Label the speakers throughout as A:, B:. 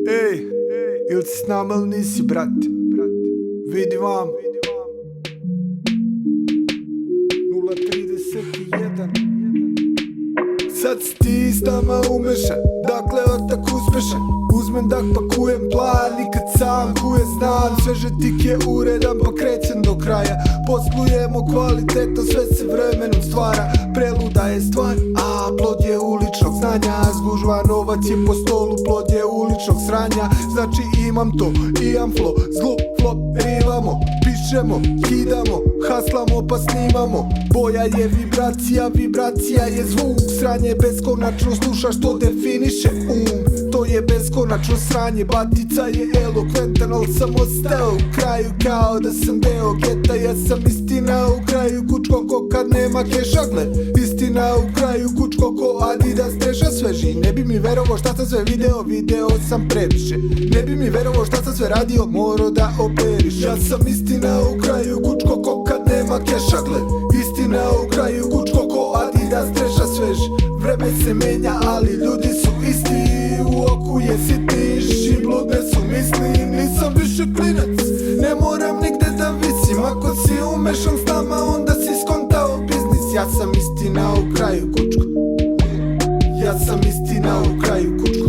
A: Ej, ili si s nama ili nisi, brate? Vidi vam 031. Sad si ti s nama umešan, dakle otak uspešan. Uzmem dah pakujem plan i kad sam kuje znam. Sveže tik je uredan pa krećem do kraja. Poslujemo kvalitetno, sve se vremenom stvara. Preluda je stvar, a plod je uličnog znanja. Zgužva novac je po stolu, plod je uličnog sranja. Znači imam to, imam flow, zlu flop rivamo. Pišemo, kidamo, haslamo pa snimamo. Boja je vibracija, vibracija je zvuk. Sranje beskonačno slušaš, to definiše to je beskonačno sranje. Batica je elokventan, al sam ostao u kraju kao da sam deo geta. Ja sam istina u kraju, kučko ko kad nema keša. Gle, istina u kraju, kučko ko Adidas treša sveži. Ne bi mi verovo šta sam sve video sam previše. Ne bi mi verovo šta sam sve radio, moro da operiš. Ja sam istina u kraju, kučko ko kad nema keša. Gle, istina u kraju, kučko ko Adidas treša sveži. Vreme se menja, ali ljudi su isti. U oku je sitniš i bludne su misli. Nisam više klinac, ne moram nigde da visim. Ako si umešan s nama, onda si skontao biznis. Ja sam istina u kraju, kučko. Ja sam istina u kraju, kučko.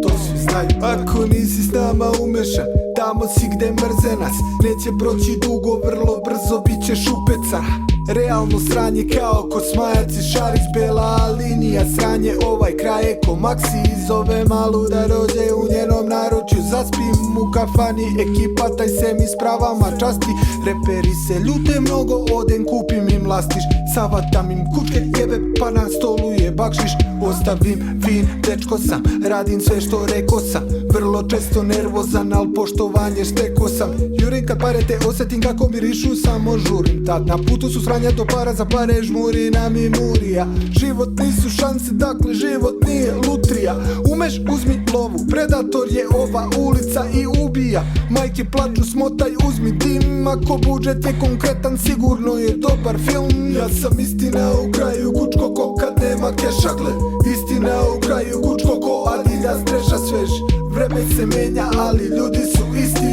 A: To svi znaju. Ako nisi s nama umešan, tamo si gde mrze nas. Neće proći dugo, vrlo brzo bit ćeš upecan. Realno sranje kao kosmajac i šarić, bela linija sranje. Ovaj kraj je ko Maxi, zove malu da dođe u njenom naručju. Zaspim u kafani, ekipa taj se mi s pravama časti. Reperi se ljute mnogo, odem kupim im lastiš. Savatam im kučke jebe pa na stolu je bakšiš. Ostavim vin, dečko sam, radim sve što reko sam. Vrlo često nervozan, al poštovanje šteko sam. Jurim kad pare te osetim kako mirišu, samo žurim. Tad na putu su sranja do para, za pare žmuri nam i murija. Život nisu šanse, dakle život nije lutrija. Umeš uzmi lovu, predator je ova ulica i ubija. Majke plaču, smotaj, uzmi dim. Ako budžet je konkretan, sigurno je dobar film. Ja sam istina u kraju, kučko ko kad nema keša. Gle, istina u kraju, kučko ko Adidas treša svež. Vreme se menja, ali ljudi su isti.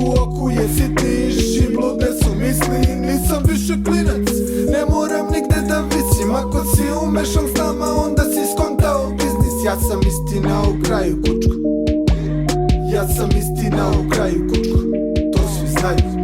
A: U oku je sitniš i bludne su misli. Nisam više klinac, ne moram nigde da visim. Ako si umešan s nama, onda si skontao biznis. Ja sam istina u kraju, kučko. Ja sam istina u kraju, kučko. To svi znaju.